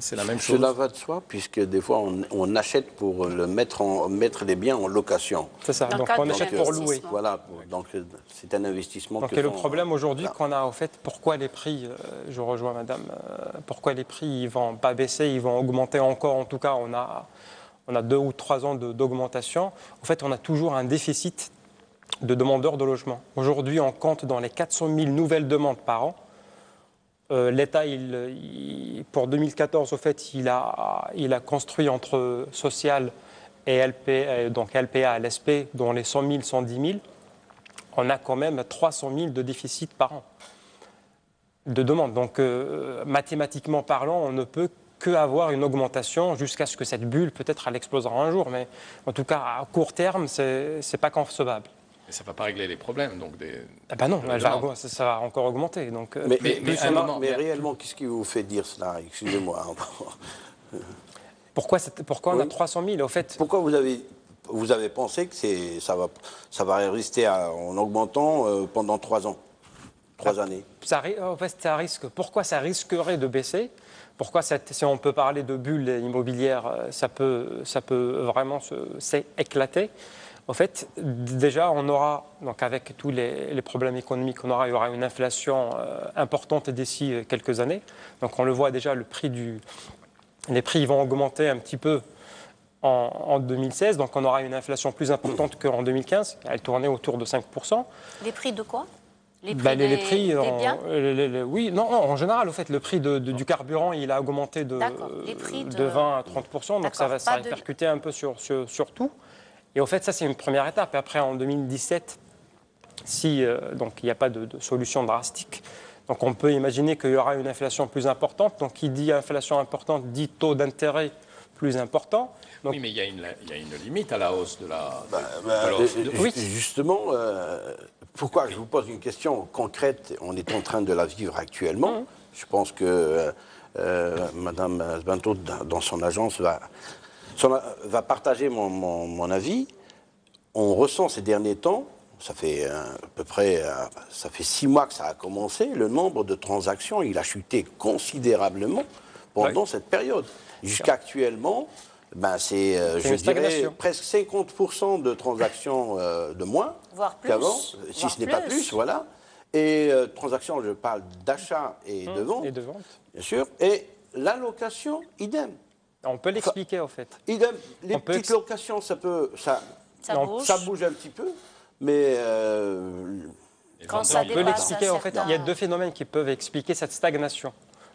C'est la même chose. Cela va de soi, puisque des fois on achète pour mettre les biens en location. C'est ça, donc on achète pour louer. Voilà, donc c'est un investissement. Donc le problème aujourd'hui qu'on a, en fait, pourquoi les prix, je rejoins madame, pourquoi les prix ils vont pas baisser, ils vont augmenter encore, en tout cas on a 2 ou 3 ans d'augmentation. En fait, on a toujours un déficit de demandeurs de logement. Aujourd'hui, on compte dans les 400 000 nouvelles demandes par an. L'État, pour 2014, au fait, il a construit entre social et LP, donc LPA et LSP, dont les 100 000, 110 000, on a quand même 300 000 de déficit par an de demande. Donc, mathématiquement parlant, on ne peut qu'avoir une augmentation jusqu'à ce que cette bulle, peut-être, elle explosera un jour. Mais en tout cas, à court terme, c'est pas concevable. Et ça ne va pas régler les problèmes, donc Ah ben non, ça va encore augmenter. Donc, mais réellement, qu'est-ce qui vous fait dire cela? Excusez-moi. Pourquoi on a 300 000 au fait? Pourquoi vous avez pensé que ça va rester en augmentant pendant 3 ans, 3 années? En fait, ça risque. Pourquoi ça risquerait de baisser? Pourquoi, si on peut parler de bulle immobilière, ça peut vraiment s'éclater? En fait, déjà, on aura, donc avec tous les problèmes économiques qu'on aura, il y aura une inflation importante d'ici quelques années. Donc on le voit déjà, les prix vont augmenter un petit peu en 2016. Donc on aura une inflation plus importante qu'en 2015. Elle tournait autour de 5%. Les prix de quoi? Les prix des biens? Oui, non, en général, au fait, le prix du carburant, il a augmenté de 20 à 30%. Donc ça va répercuter un peu sur tout. Et au fait, ça, c'est une première étape. Et après, en 2017, donc il n'y a pas de solution drastique, donc on peut imaginer qu'il y aura une inflation plus importante. Donc qui dit inflation importante dit taux d'intérêt plus important. Donc, oui, mais il y a une limite à la hausse de la... Oui. Justement, pourquoi je vous pose une question concrète? On est en train de la vivre actuellement. Je pense que Mme Sbanto, dans son agence, va partager mon avis. On ressent ces derniers temps, ça fait à peu près 6 mois que ça a commencé, le nombre de transactions, il a chuté considérablement pendant cette période. Jusqu'à actuellement, Ben c'est, je une dirais, stagnation. presque 50% de transactions de moins Voire plus. qu'avant, si Voire ce n'est pas plus, voilà. Et transactions, je parle d'achat et de vente, Et de vente. bien sûr. Et l'allocation, idem. On peut l'expliquer, en fait. Idem. Les On peut petites locations, ça Ça bouge. ça bouge un petit peu, mais Quand ça On peut dépasse l'expliquer, un en fait. certain- Il y a deux phénomènes qui peuvent expliquer cette stagnation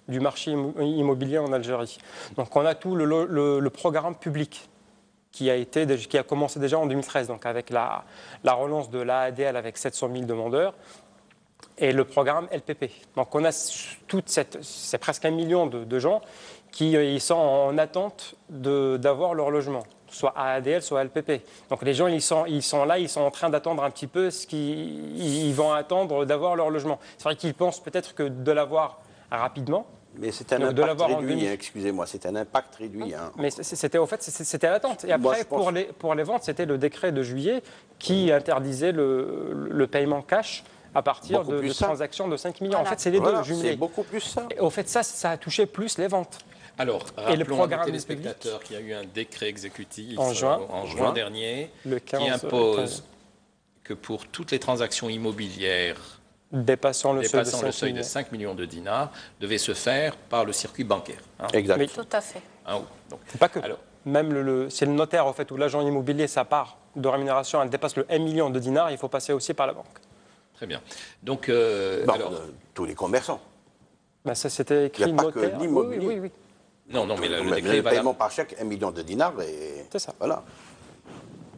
du marché immobilier en Algérie. Donc, on a tout le programme public qui a commencé déjà en 2013, donc avec la relance de l'AADL avec 700 000 demandeurs, et le programme LPP. Donc on a c'est presque 1 million de gens qui ils sont en attente d'avoir leur logement, soit AADL, soit LPP. Donc les gens, ils sont là, ils sont en train d'attendre un petit peu ils vont attendre d'avoir leur logement. C'est vrai qu'ils pensent peut-être que de l'avoir rapidement. c'est un Donc, de impact l'avoir en réduit, 2000. excusez-moi, c'est un impact réduit. Hein. Mais c'était l'attente. Et Moi, après, je pense- pour les ventes, c'était le décret de juillet qui interdisait le paiement cash à partir Beaucoup plus de ça. transactions de 5 millions. En Voilà. fait, c'est les Voilà, deux c'est jumelés. beaucoup plus ça. Et au fait, ça a touché plus les ventes. Alors, Et le rappelons à programme nos téléspectateurs qu'il y a eu un décret exécutif En juin. en juin dernier Le 15, qui impose que pour toutes les transactions immobilières dépassant le seuil de dépassant 5 le seuil de millions. 5 millions de dinars devait se faire par le circuit bancaire. Hein, Exact. Oui. Tout à fait. hein, donc, C'est pas que. alors, Même c'est le notaire, en fait, ou l'agent immobilier, sa part de rémunération, elle dépasse le 1 million de dinars, il faut passer aussi par la banque. très bien. Donc, Bon, alors, tous les commerçants. Ben, ça, c'était écrit Il n'y a pas que notaire. l'immobilier. Oui. non, mais le Le décret est paiement valable. par chèque, 1 million de dinars, et C'est ça. voilà.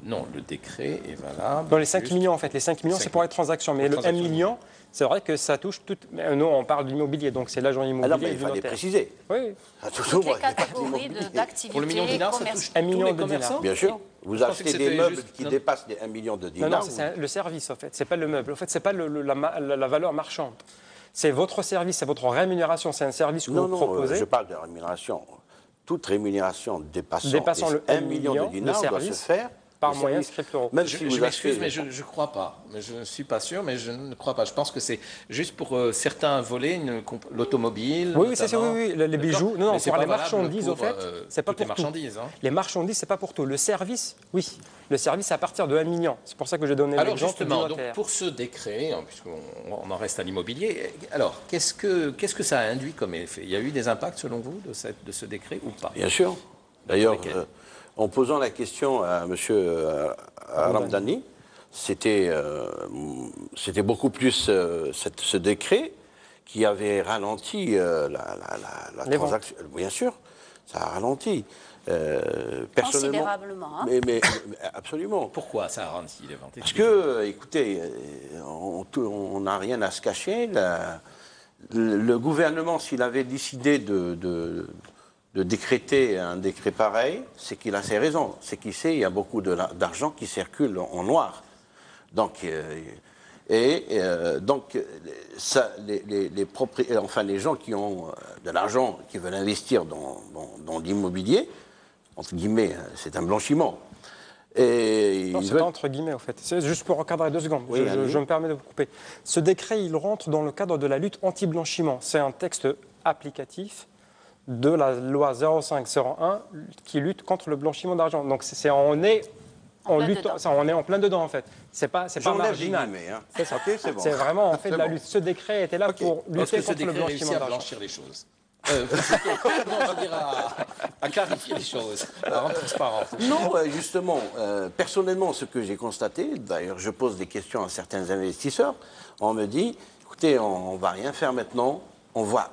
Non, le décret est valable. Dans les 5 juste- millions, en fait. Les 5 millions, 5 c'est pour les transactions. Mais Pour le 1 transactions. million, c'est vrai que ça touche tout. Mais nous, on parle de l'immobilier, donc c'est l'agent immobilier Alors, mais et il du fallait notaire. préciser. Oui, Attention, Toutes les il y a pas que catégories l'immobilier. d'activités Pour le million de dinars, ça touche commerciales. Un tous million les de dinars. commerçants. Bien sûr. Vous Je pensais achetez que des c'était meubles juste- qui non. dépassent les 1 million de non, dinars. non, c'est le service, en fait. C'est pas le meuble. En fait, c'est pas la valeur marchande. C'est votre service, c'est votre rémunération. C'est un service que Non, vous non, proposez. je parle de rémunération. Toute rémunération dépassant, Dépassant le 1 1 million million de dinars de doit se services faire par le moyen service. scripturaux. Même Je, si je vous m'excuse, achetez... mais je ne crois pas. Mais je ne suis pas sûr, mais je ne crois pas. Je pense que c'est juste pour certains volets, l'automobile. Oui, notamment. oui, les D'accord. bijoux. Non, Mais c'est pour pas les valable marchandises, au pour, fait, c'est pas toutes les pour tout. marchandises. Hein. Les marchandises, c'est pas pour tout. Le service, oui. Le service, à partir de 1 million. C'est pour ça que j'ai donné Alors l'exemple du justement, donc, notaire. pour ce décret, hein, puisqu'on en reste à l'immobilier, alors qu'est-ce que ça a induit comme effet? Il y a eu des impacts selon vous de ce décret ou pas? Bien sûr. D'ailleurs, Lesquels en posant la question à M. Ramdani, c'était beaucoup plus ce décret qui avait ralenti la Les transaction. Bien sûr, ça a ralenti. Personnellement, Considérablement. Hein. mais absolument. Pourquoi ça a ralenti les ventes? Parce que, écoutez, on n'a rien à se cacher. Le gouvernement, s'il avait décidé de décréter un décret pareil, c'est qu'il a ses raisons. C'est qu'il sait qu'il y a beaucoup d'argent qui circule en noir. Donc, ça, les gens qui ont de l'argent, qui veulent investir dans l'immobilier, entre guillemets, c'est un blanchiment. Et Non, ils c'est veulent- pas entre guillemets, en fait. C'est juste pour recadrer 2 secondes. Oui, allez-y. Je me permets de vous couper. Ce décret, il rentre dans le cadre de la lutte anti-blanchiment. C'est un texte applicatif de la loi 0501 qui lutte contre le blanchiment d'argent. Donc, on est en plein lutte, dedans. on est en plein dedans, en fait. C'est pas J'enlève les marginal. guillemets, hein. C'est ça. Ok, c'est bon. C'est vraiment en fait de la C'est bon. lutte. Ce décret était là Ok. pour Est-ce lutter que ce contre le décret réussit blanchiment à d'argent. blanchir les choses non, je veux dire à clarifier les choses, à rendre transparent. Non, justement, personnellement, ce que j'ai constaté, d'ailleurs, je pose des questions à certains investisseurs, on me dit, écoutez, on ne va rien faire maintenant, on va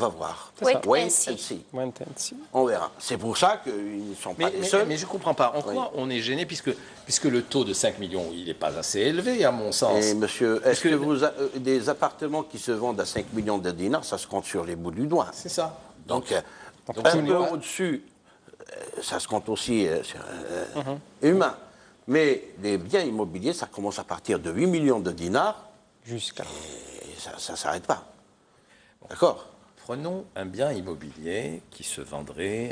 voir. Wait and Wait see. and see. Wait and see. On verra. C'est pour ça qu'ils ne sont pas les seuls. Mais je ne comprends pas. En quoi on est gêné puisque le taux de 5 millions, il n'est pas assez élevé, à mon sens. Et monsieur, est-ce que des appartements qui se vendent à 5 millions de dinars, ça se compte sur les bouts du doigt. C'est ça. Donc, donc, un on n'est peu pas- au-dessus, ça se compte aussi sur humain. Mais les biens immobiliers, ça commence à partir de 8 millions de dinars Jusqu'à. et ça ne s'arrête pas. D'accord? Prenons un bien immobilier qui se vendrait,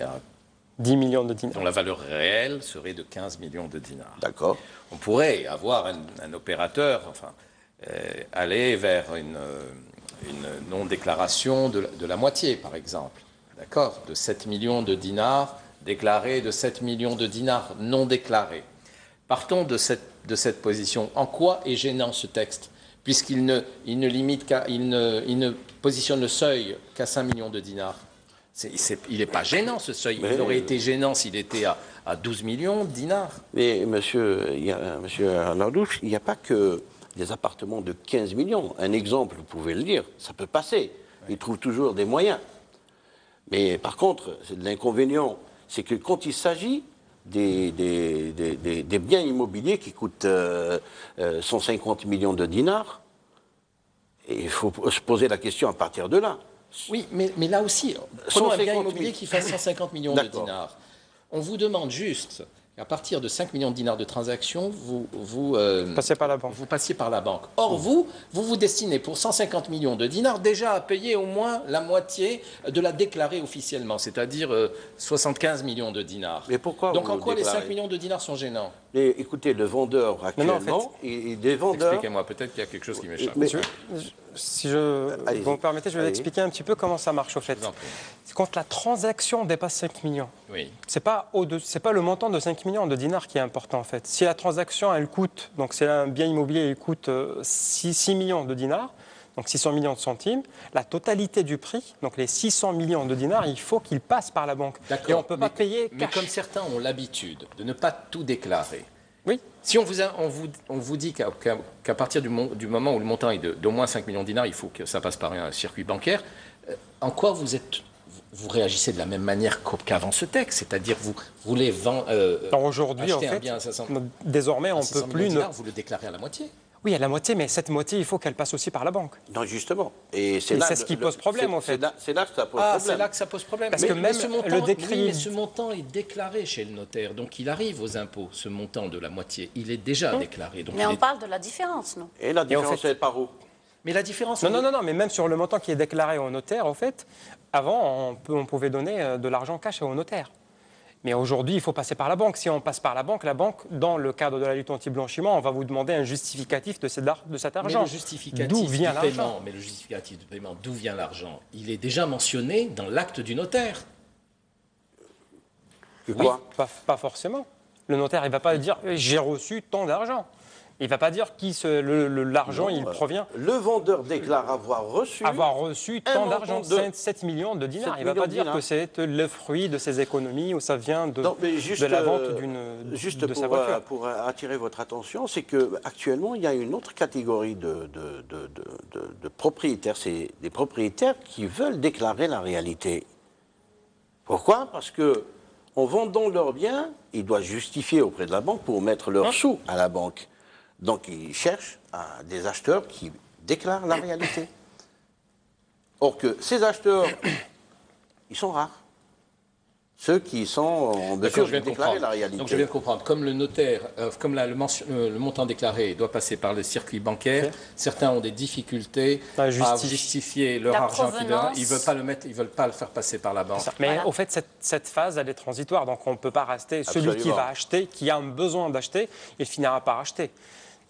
10 millions de dinars. dont la valeur réelle serait de 15 millions de dinars. D'accord. On pourrait avoir un opérateur, aller vers une non-déclaration de la moitié, par exemple. D'accord? De 7 millions de dinars déclaré de 7 millions de dinars non déclarés. Partons de cette position. En quoi est gênant ce texte? Puisqu'il il ne positionne le seuil qu'à 5 millions de dinars. Il n'est pas gênant ce seuil. Il aurait été gênant s'il était à 12 millions de dinars. Mais monsieur Alardouche, il n'y a pas que des appartements de 15 millions. Un exemple, vous pouvez le dire, ça peut passer. Ils trouvent toujours des moyens. Mais par contre, l'inconvénient, c'est que quand il s'agit des biens immobiliers qui coûtent 150 millions de dinars, il faut se poser la question à partir de là. Oui, mais là aussi, prenons un bien immobilier qui fait 150 millions de dinars. On vous demande juste, à partir de 5 millions de dinars de transactions, vous Passez par la banque. Vous passiez par la banque. Or, vous destinez pour 150 millions de dinars déjà à payer au moins la moitié de la déclarée officiellement, c'est-à-dire 75 millions de dinars. Mais pourquoi Donc, en quoi déclarez? les 5 millions de dinars sont gênants? Mais écoutez, le vendeur actuellement, non, en fait, et des vendeurs... Expliquez-moi, peut-être qu'il y a quelque chose qui m'échappe. Si vous me permettez, je vais expliquer un petit peu comment ça marche au fait. Quand la transaction dépasse 5 millions, oui. c'est pas le montant de 5 millions de dinars qui est important en fait. Si la transaction, elle coûte, donc c'est un bien immobilier, il coûte 6 millions de dinars, donc 600 millions de centimes, la totalité du prix, donc les 600 millions de dinars, il faut qu'il passe par la banque. Et on ne peut pas payer cash. Mais comme certains ont l'habitude de ne pas tout déclarer, oui. Si on vous dit qu'à partir du moment où le montant est d'au moins 5 millions de dinars, il faut que ça passe par un circuit bancaire, en quoi vous réagissez de la même manière qu'avant ce texte? C'est-à-dire vous voulez aujourd'hui, en fait, désormais, on ne peut plus... Vous le déclarez à la moitié? Oui, à la moitié, mais cette moitié, il faut qu'elle passe aussi par la banque. Non, justement. Et c'est ce qui pose problème, en fait. C'est là que ça pose problème. C'est là que ça pose problème. Parce que même ce montant est déclaré chez le notaire. Donc, il arrive aux impôts, ce montant de la moitié. Il est déjà déclaré. Donc, mais on parle de la différence, non? Et la différence, elle est par où? Mais la différence... Non, mais même sur le montant qui est déclaré au notaire, en fait, avant, on pouvait donner de l'argent cash au notaire. Mais aujourd'hui, il faut passer par la banque. Si on passe par la banque, dans le cadre de la lutte anti-blanchiment, on va vous demander un justificatif de cet argent. Mais le justificatif d'où vient l'argent? Mais le justificatif de paiement, d'où vient l'argent? Il est déjà mentionné dans l'acte du notaire. Quoi? Pas forcément. Le notaire, il ne va pas dire « j'ai reçu tant d'argent ». Il ne va pas dire qui l'argent il provient. Le vendeur déclare avoir reçu tant d'argent, 7 millions de dinars. Il ne va pas dire que c'est le fruit de ses économies ou ça vient de la vente de sa voiture. Pour attirer votre attention, c'est qu'actuellement, il y a une autre catégorie de propriétaires. C'est des propriétaires qui veulent déclarer la réalité. Pourquoi? Parce qu'en vendant leurs biens, ils doivent justifier auprès de la banque pour mettre leurs sous à la banque. Donc, ils cherchent des acheteurs qui déclarent la réalité. Or que ces acheteurs, ils sont rares. Ceux qui sont en mesure de déclarer la réalité. Donc, je viens de comprendre. Comme le notaire, le montant déclaré doit passer par le circuit bancaire, certains ont des difficultés à justifier leur argent qu'ils donnent. Ils ne veulent pas le faire passer par la banque. Mais au fait, cette phase, elle est transitoire. Donc, on ne peut pas rester. Absolument. Celui qui va acheter, qui a un besoin d'acheter, il finira par acheter.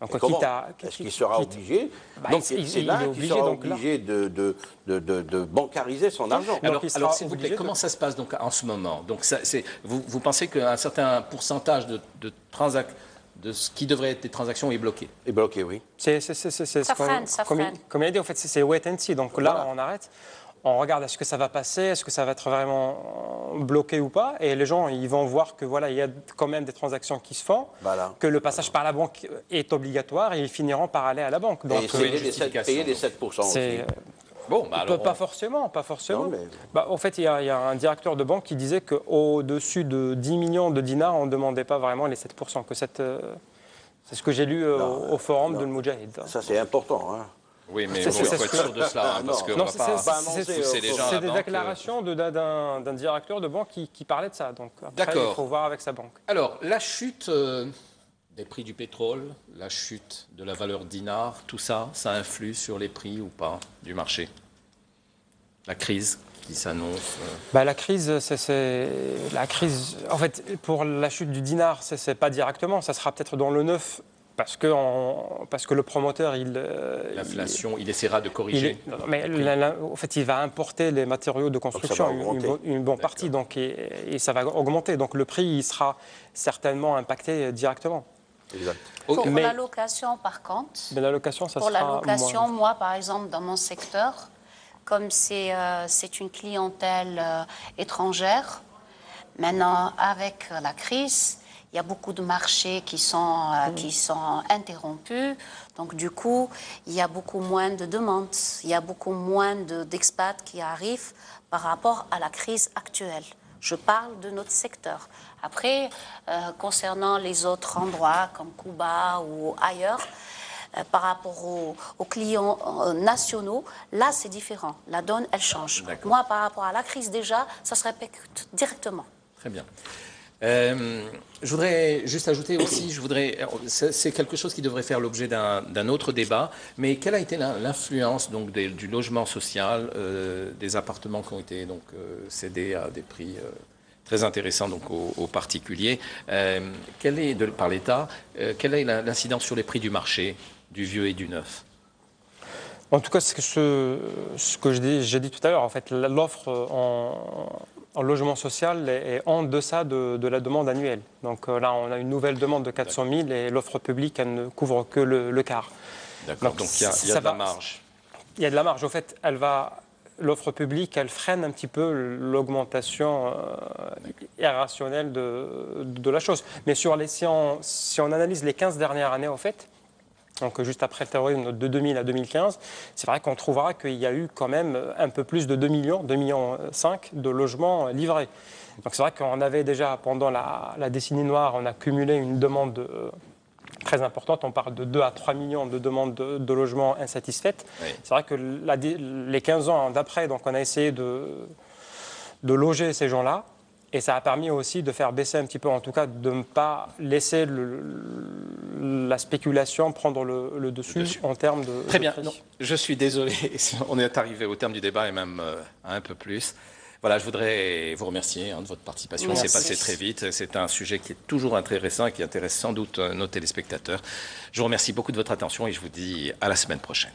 Est-ce qu'il sera obligé? Donc c'est là qu'il sera obligé de bancariser son argent. Alors s'il vous plaît, comment ça se passe donc en ce moment? Donc vous pensez qu'un certain pourcentage de ce qui devrait être des transactions est bloqué? Est bloqué, oui. Ça freine. Comme il a dit, en fait, c'est wait and see. Donc là, on arrête. On regarde est-ce que ça va passer, est-ce que ça va être vraiment bloqué ou pas. Et les gens, ils vont voir que voilà, il y a quand même des transactions qui se font, que le passage par la banque est obligatoire et ils finiront par aller à la banque. Donc, et payer les 7% aussi. Bon, alors pas forcément. Non, mais... au fait, il y a un directeur de banque qui disait qu'au-dessus de 10 millions de dinars, on ne demandait pas vraiment les 7%. C'est ce que j'ai lu au forum de Moudjahid. Ça, c'est important, hein. Oui, mais il faut être sûr de cela, parce qu'on ne va pas pousser les gens à la banque. C'est des déclarations d'un directeur de banque qui parlait de ça. Donc après, il faut voir avec sa banque. Alors, la chute des prix du pétrole, la chute de la valeur dinar, tout ça, ça influe sur les prix ou pas du marché? La crise qui s'annonce La crise, en fait, pour la chute du dinar, c'est pas directement. Ça sera peut-être dans le neuf parce que le promoteur, L'inflation, il essaiera de corriger. En fait, il va importer les matériaux de construction, une bonne partie, donc, et ça va augmenter. Donc le prix, il sera certainement impacté directement. Exact. Pour la location, par contre, mais la location, ça pour sera la location, moins. moi, par exemple, dans mon secteur, comme c'est une clientèle étrangère, maintenant, avec la crise, il y a beaucoup de marchés qui sont interrompus. Donc, du coup, il y a beaucoup moins de demandes. Il y a beaucoup moins d'expats qui arrivent par rapport à la crise actuelle. Je parle de notre secteur. Après, concernant les autres endroits comme Cuba ou ailleurs, par rapport aux clients nationaux, là, c'est différent. La donne, elle change. Moi, par rapport à la crise, déjà, ça se répercute directement. Très bien. Je voudrais juste ajouter aussi, c'est quelque chose qui devrait faire l'objet d'un autre débat, mais quelle a été l'influence donc du logement social, des appartements qui ont été donc cédés à des prix très intéressants donc aux particuliers, par l'État, quelle est l'incidence sur les prix du marché, du vieux et du neuf? En tout cas, ce que j'ai dit tout à l'heure, en fait, l'offre en logement social est en deçà de la demande annuelle. Donc là, on a une nouvelle demande de 400 000 et l'offre publique, elle ne couvre que le quart. D'accord, donc il y a de la marge. Il y a de la marge. En fait, l'offre publique, elle freine un petit peu l'augmentation irrationnelle de la chose. Mais si on analyse les 15 dernières années, en fait, donc juste après le terrorisme de 2000 à 2015, c'est vrai qu'on trouvera qu'il y a eu quand même un peu plus de 2 millions, 2,5 millions de logements livrés. Donc c'est vrai qu'on avait déjà, pendant la décennie noire, on a cumulé une demande très importante. On parle de 2 à 3 millions de demandes de logements insatisfaites. Oui. C'est vrai que les 15 ans d'après, donc on a essayé de loger ces gens-là. Et ça a permis aussi de faire baisser un petit peu, en tout cas, de ne pas laisser la spéculation prendre le dessus en termes de Très bien. prix. Non, je suis désolé, on est arrivé au terme du débat et même un peu plus. Voilà, je voudrais vous remercier de votre participation. C'est passé très vite. C'est un sujet qui est toujours intéressant et qui intéresse sans doute nos téléspectateurs. Je vous remercie beaucoup de votre attention et je vous dis à la semaine prochaine.